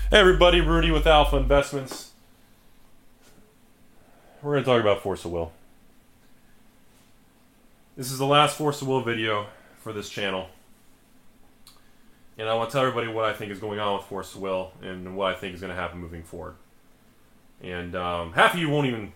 Hey everybody, Rudy with Alpha Investments. We're going to talk about Force of Will. This is the last Force of Will video for this channel. And I want to tell everybody what I think is going on with Force of Will and what I think is going to happen moving forward. And half of you won't even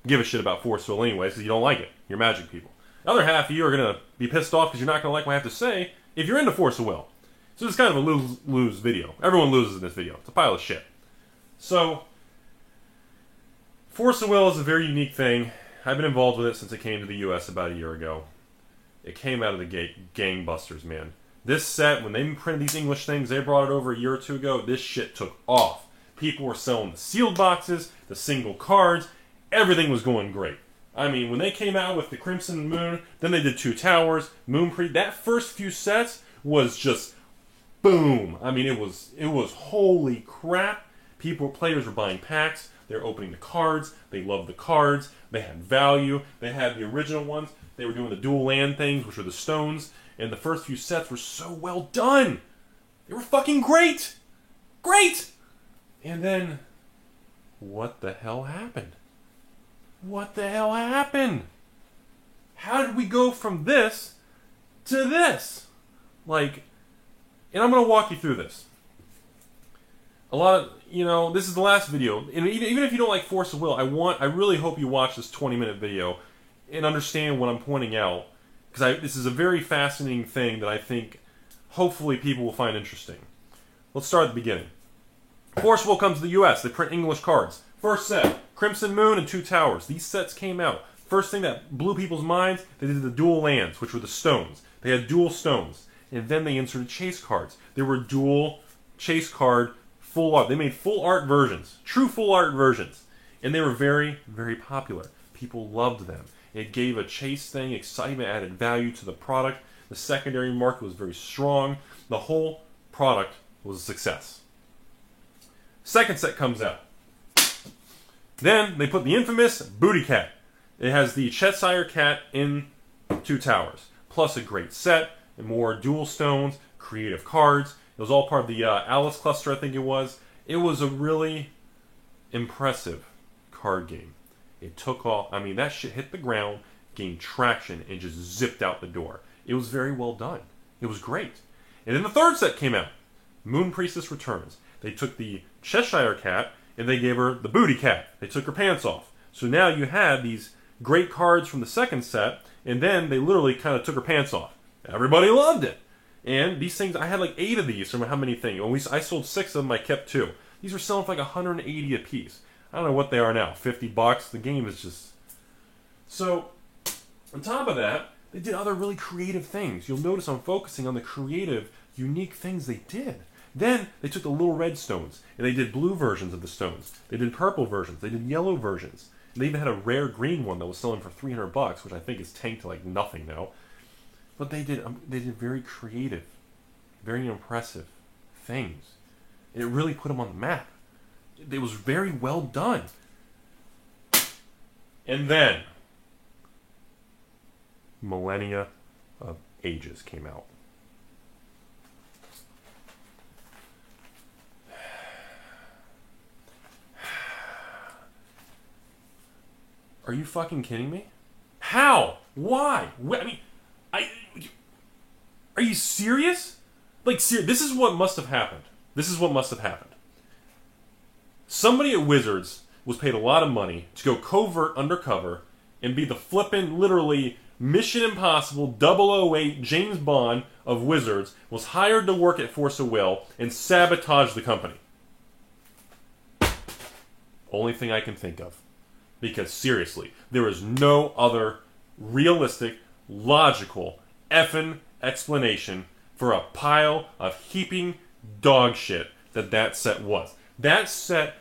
give a shit about Force of Will anyway because you don't like it. You're Magic people. The other half of you are going to be pissed off because you're not going to like what I have to say if you're into Force of Will. So it's kind of a lose-lose video. Everyone loses in this video. It's a pile of shit. So, Force of Will is a very unique thing. I've been involved with it since it came to the US about a year ago. It came out of the gate gangbusters, man. This set, when they printed these English things, they brought it over a year or two ago, this shit took off. People were selling the sealed boxes, the single cards, everything was going great. I mean, when they came out with the Crimson Moon, then they did Two Towers, Moon Pre, that first few sets was just boom. I mean, it was holy crap. Players were buying packs. They're opening the cards. They loved the cards. They had value. They had the original ones. They were doing the dual land things, which were the stones. And the first few sets were so well done. They were fucking great. Great. And then, what the hell happened? What the hell happened? How did we go from this to this? Like, and I'm going to walk you through this. A lot of, this is the last video. And even if you don't like Force of Will, I really hope you watch this 20-minute video and understand what I'm pointing out. Because this is a very fascinating thing that I think, hopefully, people will find interesting. Let's start at the beginning. Force of Will comes to the US. They print English cards. First set, Crimson Moon and Two Towers. These sets came out. First thing that blew people's minds, they did the dual lands, which were the stones. They had dual stones. And then they inserted chase cards. There were dual chase card full art. They made full art versions, true full art versions. And they were very, very popular. People loved them. It gave a chase thing, excitement, added value to the product. The secondary market was very strong. The whole product was a success. Second set comes out. Then they put the infamous Booty Cat. It has the Cheshire Cat in Two Towers, plus a great set. And more dual stones, creative cards. It was all part of the Alice cluster, I think it was. It was a really impressive card game. It took off. I mean, that shit hit the ground, gained traction, and just zipped out the door. It was very well done. It was great. And then the third set came out. Moon Priestess Returns. They took the Cheshire Cat, and they gave her the Booty Cat. They took her pants off. So now you had these great cards from the second set, and then they literally kind of took her pants off. Everybody loved it. And these things, I had like 8 of these from how many things. I sold 6 of them, I kept 2. These were selling for like 180 a piece. I don't know what they are now, 50 bucks. The game is just... So, on top of that, they did other really creative things. You'll notice I'm focusing on the creative, unique things they did. Then, they took the little red stones, and they did blue versions of the stones. They did purple versions. They did yellow versions. And they even had a rare green one that was selling for 300 bucks, which I think is tanked to like nothing now. But they did very creative, very impressive things. It really put them on the map. It was very well done. And then, Millennia of Ages came out. Are you fucking kidding me? How? Why? I mean... Are you serious? Like, this is what must have happened. This is what must have happened. Somebody at Wizards was paid a lot of money to go covert undercover and be the flippin', literally, Mission Impossible 008 James Bond of Wizards, was hired to work at Force of Will and sabotage the company. Only thing I can think of. Because, seriously, there is no other realistic, logical, effing explanation for a pile of heaping dog shit that set was. That set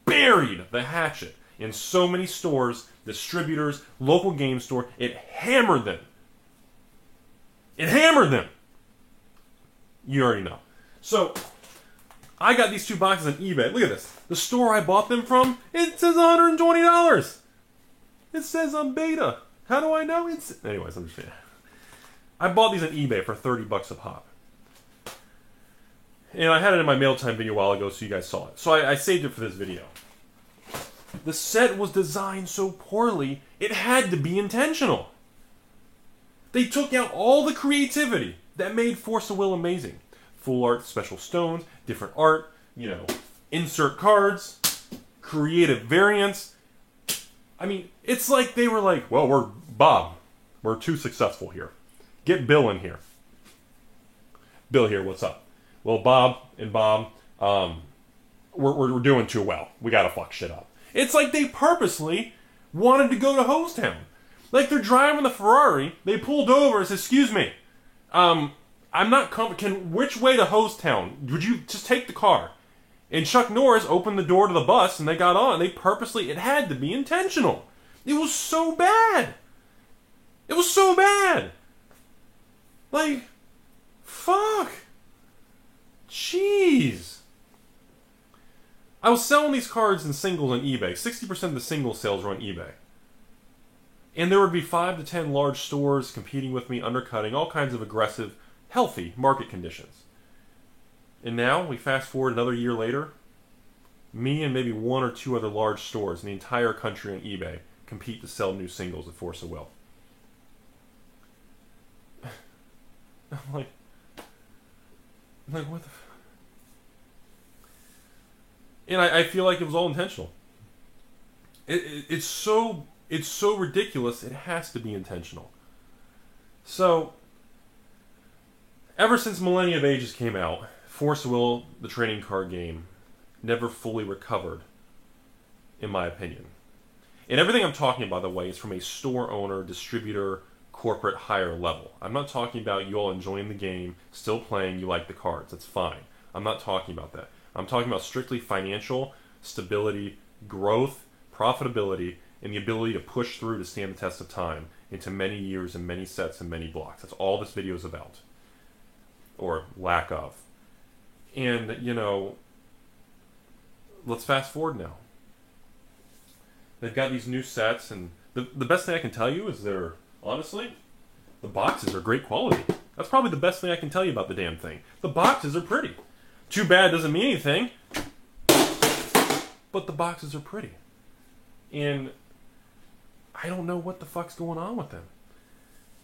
buried the hatchet in so many stores, distributors, local game store. It hammered them. It hammered them. You already know. So, I got these 2 boxes on eBay. Look at this. The store I bought them from, it says $120. It says on beta. How do I know? Anyways, I'm just kidding. I bought these on eBay for 30 bucks a pop. And I had it in my mail time video a while ago, so you guys saw it. So I saved it for this video. The set was designed so poorly, it had to be intentional. They took out all the creativity that made Force of Will amazing. Full art, special stones, different art, you know, insert cards, creative variants. I mean, it's like they were like, well, we're too successful here. Get Bill in here. Bill here, what's up? Well, Bob, we're doing too well. We gotta fuck shit up. It's like they purposely wanted to go to Hosetown. Like they're driving the Ferrari, they pulled over and said, excuse me, I'm not which way to Hosetown? Would you just take the car? And Chuck Norris opened the door to the bus and they got on. They purposely, it had to be intentional. It was so bad. It was so bad. Like, fuck. Jeez. I was selling these cards in singles on eBay. 60% of the single sales are on eBay. And there would be 5 to 10 large stores competing with me, undercutting all kinds of aggressive, healthy market conditions. And now, we fast forward another year later, me and maybe 1 or 2 other large stores in the entire country on eBay compete to sell new singles at Force of Will. I'm like, what the... And I feel like it was all intentional. It's so ridiculous, it has to be intentional. So, ever since Millennia of Ages came out, Force of Will, the trading card game, never fully recovered, in my opinion. And everything I'm talking about, by the way, is from a store owner, distributor, corporate, higher level. I'm not talking about you all enjoying the game, still playing, you like the cards. That's fine. I'm not talking about that. I'm talking about strictly financial stability, growth, profitability, and the ability to push through to stand the test of time into many years and many sets and many blocks. That's all this video is about. Or lack of. And, you know, let's fast forward now. They've got these new sets, and the best thing I can tell you is honestly, the boxes are great quality. That's probably the best thing I can tell you about the damn thing. The boxes are pretty. Too bad doesn't mean anything, but the boxes are pretty. And I don't know what the fuck's going on with them.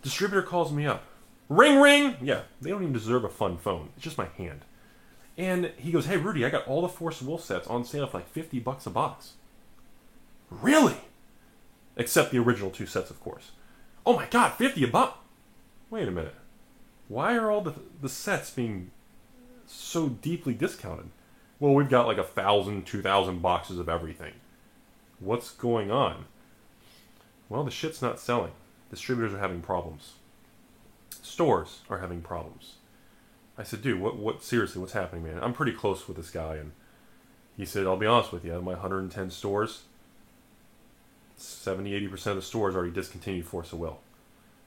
Distributor calls me up. Ring, ring! Yeah, they don't even deserve a fun phone. It's just my hand. And he goes, hey, Rudy, I got all the Force of Will sets on sale for like $50 a box. Really? Except the original 2 sets, of course. Oh my god, 50 a box? Wait a minute. Why are all the sets being so deeply discounted? Well, we've got like 1,000, 2,000 boxes of everything. What's going on? Well, the shit's not selling. Distributors are having problems. Stores are having problems. I said, dude, seriously, what's happening, man? I'm pretty close with this guy, and he said, I'll be honest with you, out of my 110 stores, 70-80% of the stores already discontinued Force of Will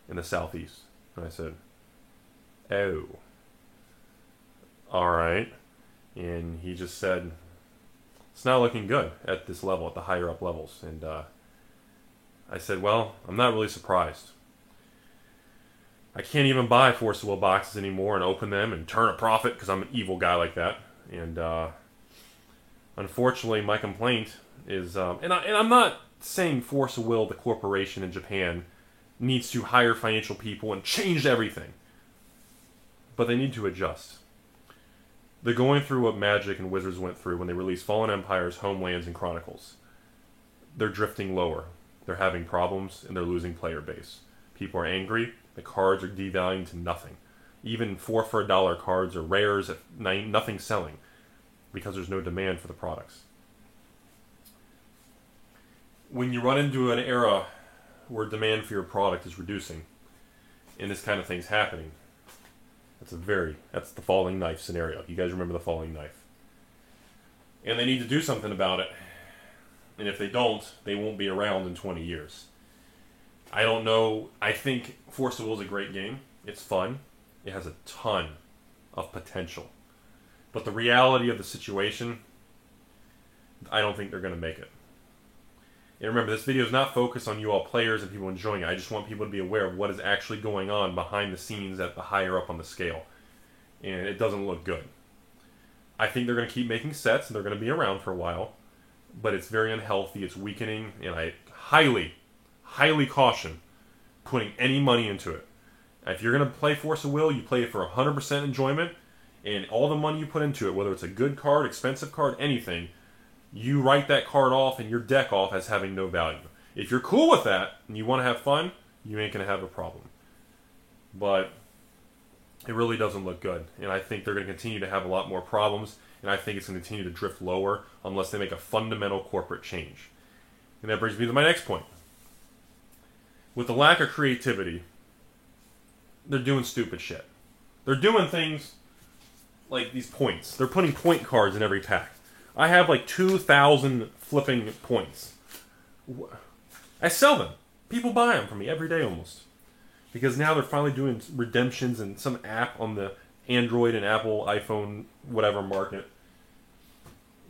in the Southeast. And I said, oh, alright. And he just said, it's not looking good at this level, at the higher up levels. And I said, well, I'm not really surprised. I can't even buy Force of Will boxes anymore and open them and turn a profit because I'm an evil guy like that. And unfortunately, my complaint is, and I'm not saying Force of Will, the corporation in Japan, needs to hire financial people and change everything. But they need to adjust. They're going through what Magic and Wizards went through when they released Fallen Empires, Homelands, and Chronicles. They're drifting lower. They're having problems, and they're losing player base. People are angry. The cards are devaluing to nothing. Even 4 for $1 cards are rares at nothing selling because there's no demand for the products. When you run into an era where demand for your product is reducing and this kind of thing's happening, that's the falling knife scenario. You guys remember the falling knife. And they need to do something about it. And if they don't, they won't be around in 20 years. I don't know. I think Force of Will is a great game. It's fun. It has a ton of potential. But the reality of the situation, I don't think they're going to make it. And remember, this video is not focused on you all players and people enjoying it. I just want people to be aware of what is actually going on behind the scenes at the higher up on the scale. And it doesn't look good. I think they're going to keep making sets, and they're going to be around for a while. But it's very unhealthy, it's weakening, and I highly, highly caution putting any money into it. If you're going to play Force of Will, you play it for 100% enjoyment, and all the money you put into it, whether it's a good card, expensive card, anything, you write that card off and your deck off as having no value. If you're cool with that, and you want to have fun, you ain't going to have a problem. But it really doesn't look good, and I think they're going to continue to have a lot more problems, and I think it's going to continue to drift lower unless they make a fundamental corporate change. And that brings me to my next point. With the lack of creativity, they're doing stupid shit. They're doing things like these points. They're putting point cards in every pack. I have like 2,000 flipping points. I sell them. People buy them from me every day almost. Because now they're finally doing redemptions in some app on the Android and Apple, iPhone, whatever market.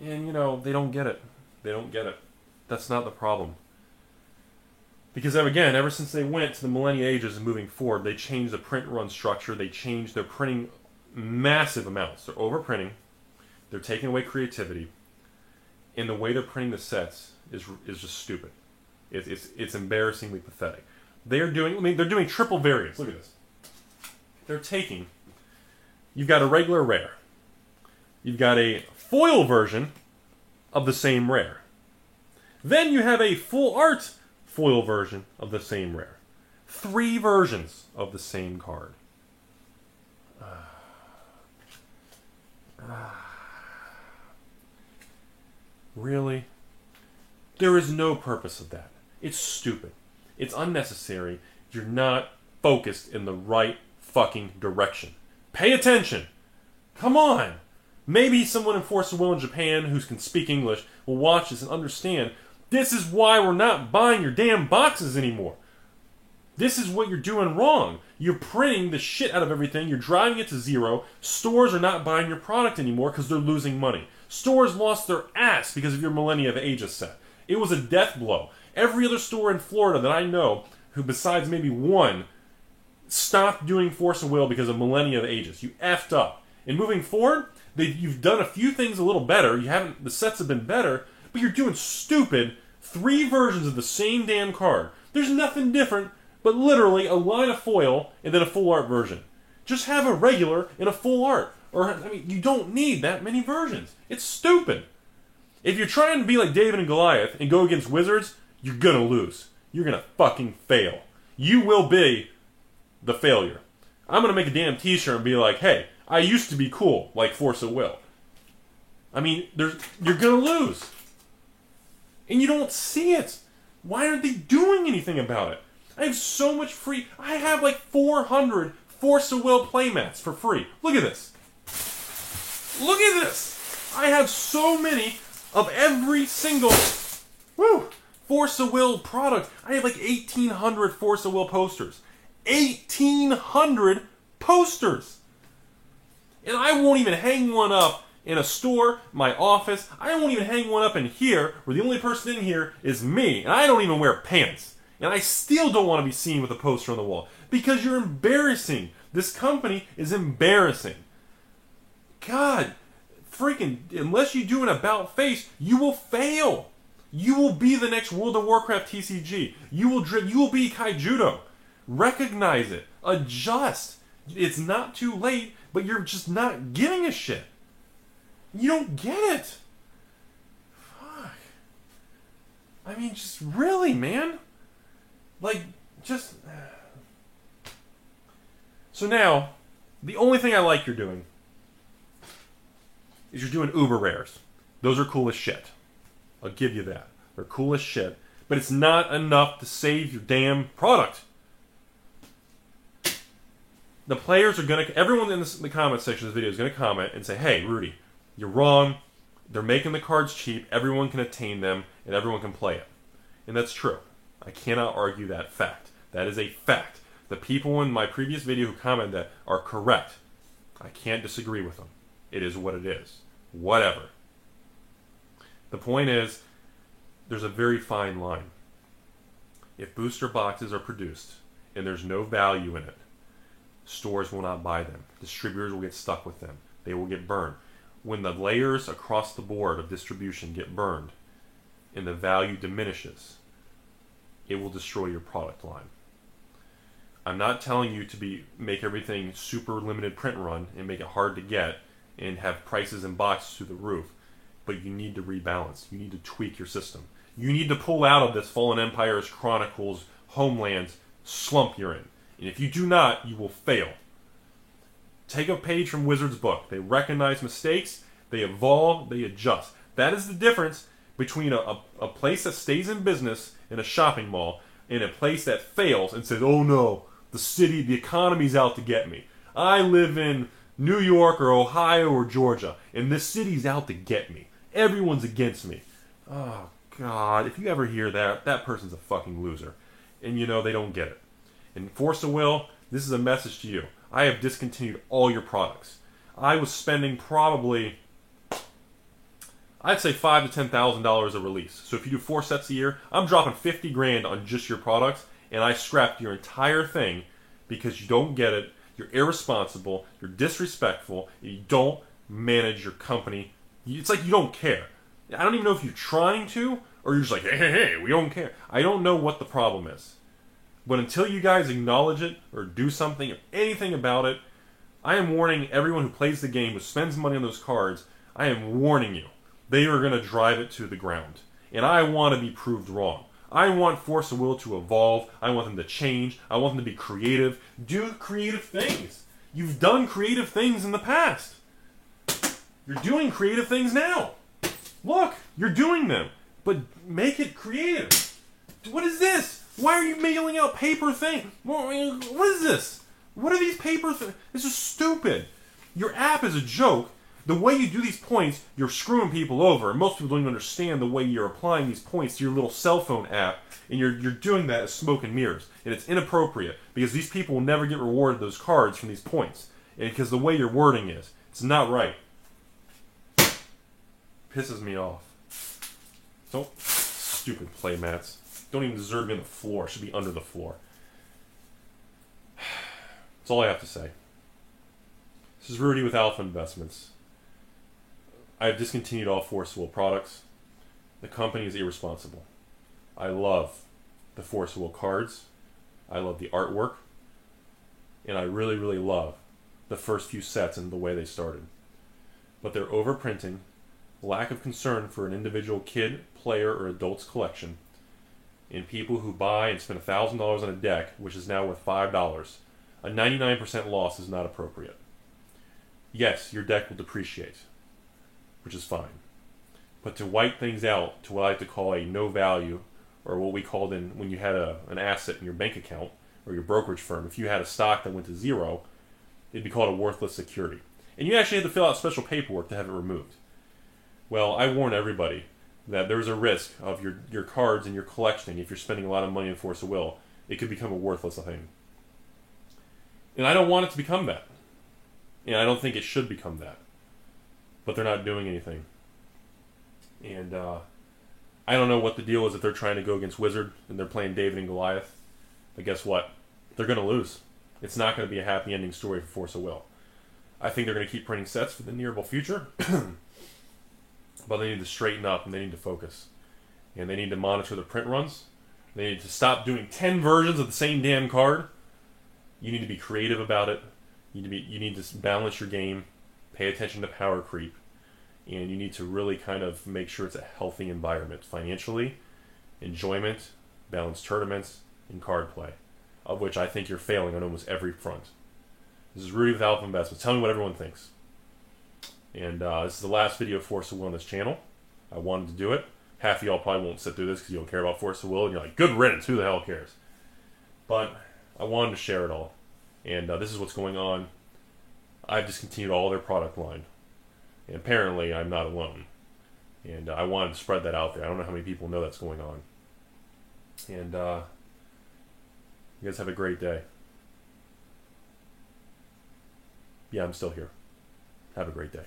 And, you know, they don't get it. They don't get it. That's not the problem. Because, again, ever since they went to the Millennia Ages and moving forward, they changed the print run structure. They changed their printing massive amounts. They're overprinting. They're taking away creativity. And the way they're printing the sets is just stupid. It's embarrassingly pathetic. They're doing triple variants. Look at this. They're taking... You've got a regular rare. You've got a foil version of the same rare. Then you have a full art foil version of the same rare. 3 versions of the same card. Really? There is no purpose of that. It's stupid. It's unnecessary. You're not focused in the right fucking direction. Pay attention. Come on. Maybe someone in Force of Will in Japan who can speak English will watch this and understand this is why we're not buying your damn boxes anymore. This is what you're doing wrong. You're printing the shit out of everything. You're driving it to zero. Stores are not buying your product anymore because they're losing money. Stores lost their ass because of your Millennia of Ages set. It was a death blow. Every other store in Florida that I know, who besides maybe one, stopped doing Force of Will because of Millennia of Ages. You effed up. And moving forward, you've done a few things a little better. The sets have been better, but you're doing stupid 3 versions of the same damn card. There's nothing different but literally a line of foil and then a full art version. Just have a regular and a full art. You don't need that many versions. It's stupid. If you're trying to be like David and Goliath and go against wizards, you're gonna lose. You're gonna fucking fail. You will be the failure. I'm gonna make a damn t-shirt and be like, hey, I used to be cool, like Force of Will. You're gonna lose. And you don't see it. Why aren't they doing anything about it? I have so much free... I have like 400 Force of Will playmats for free. Look at this. Look at this. I have so many of every single Force of Will product. I have like 1,800 Force of Will posters. 1,800 posters! And I won't even hang one up in a store, my office. I won't even hang one up in here, where the only person in here is me. And I don't even wear pants. And I still don't want to be seen with a poster on the wall. Because you're embarrassing. This company is embarrassing. God, freaking, unless you do an about face, you will fail. You will be the next World of Warcraft TCG. You will be Kaijudo. Recognize it. Adjust. It's not too late, but you're just not giving a shit. You don't get it. Fuck. Just really, man. So now, the only thing I like you're doing is you're doing uber rares. Those are cool as shit. I'll give you that. They're cool as shit. But it's not enough to save your damn product. The players are going to... Everyone in the comment section of this video is going to comment and say, hey, Rudy, you're wrong. They're making the cards cheap. Everyone can attain them, and everyone can play it. And that's true. I cannot argue that fact. That is a fact. The people in my previous video who commented that are correct. I can't disagree with them. It is what it is. Whatever. The point is, there's a very fine line. If booster boxes are produced and there's no value in it, stores will not buy them. Distributors will get stuck with them. They will get burned. when the layers across the board of distribution get burned and the value diminishes, it will destroy your product line. I'm not telling you to make everything super limited print run and make it hard to get and have prices and boxes through the roof, but you need to rebalance. You need to tweak your system. You need to pull out of this Fallen Empires, Chronicles, Homelands slump you're in. And if you do not, you will fail. Take a page from Wizards' book. They recognize mistakes, they evolve, they adjust. That is the difference between a place that stays in business in a shopping mall and a place that fails and says, oh no, the economy's out to get me. I live in New York or Ohio or Georgia, and this city's out to get me. Everyone's against me. Oh, God, if you ever hear that, that person's a fucking loser. And you know, they don't get it. And Force of Will, this is a message to you. I have discontinued all your products. I was spending probably, I'd say $5,000 to $10,000 a release. So if you do 4 sets a year, I'm dropping 50 grand on just your products, and I scrapped your entire thing because you don't get it, you're irresponsible, you're disrespectful, you don't manage your company. It's like you don't care. I don't even know if you're trying to, or you're just like, hey, we don't care. I don't know what the problem is. But until you guys acknowledge it, or do something, or anything about it, I am warning everyone who plays the game, who spends money on those cards, I am warning you. They are going to drive it to the ground. And I want to be proved wrong. I want Force of Will to evolve. I want them to change. I want them to be creative. Do creative things. You've done creative things in the past. You're doing creative things now. Look, you're doing them. But make it creative. What is this? Why are you mailing out paper things? What is this? What are these paper things? This is stupid. Your app is a joke. The way you do these points, you're screwing people over. And most people don't even understand the way you're applying these points to your little cell phone app. And you're doing that as smoke and mirrors. And it's inappropriate because these people will never get rewarded those cards from these points. And because the way your wording is, it's not right. Pisses me off. So stupid playmats. Don't even deserve to be on the floor. Should be under the floor. That's all I have to say. This is Rudy with Alpha Investments. I have discontinued all Force of Will products. The company is irresponsible. I love the Force of Will cards. I love the artwork. And I really, really love the first few sets and the way they started. But their overprinting, lack of concern for an individual kid, player, or adult's collection, and people who buy and spend $1,000 on a deck, which is now worth $5, a 99% loss is not appropriate. Yes, your deck will depreciate, which is fine. But to wipe things out to what I like to call a no value, or what we called when you had an asset in your bank account, or your brokerage firm, if you had a stock that went to zero, it'd be called a worthless security. And you actually had to fill out special paperwork to have it removed. Well, I warn everybody that there's a risk of your cards and your collecting, if you're spending a lot of money in Force of Will, it could become a worthless thing. And I don't want it to become that. And I don't think it should become that. But they're not doing anything. And I don't know what the deal is if they're trying to go against Wizard and they're playing David and Goliath. But guess what? They're going to lose. It's not going to be a happy ending story for Force of Will. I think they're going to keep printing sets for the nearable future. But they need to straighten up and they need to focus. And they need to monitor the print runs. They need to stop doing 10 versions of the same damn card. You need to be creative about it. You need to balance your game, pay attention to power creep, and you need to really kind of make sure it's a healthy environment financially, enjoyment, balanced tournaments, and card play, of which I think you're failing on almost every front. This is Rudy with Alpha Investments. Tell me what everyone thinks. And this is the last video of Force of Will on this channel. I wanted to do it. Half of y'all probably won't sit through this because you don't care about Force of Will, and you're like, good riddance, who the hell cares? But I wanted to share it all. And this is what's going on. I've discontinued all their product line. And apparently I'm not alone. And I wanted to spread that out there. I don't know how many people know that's going on. And you guys have a great day. Yeah, I'm still here. Have a great day.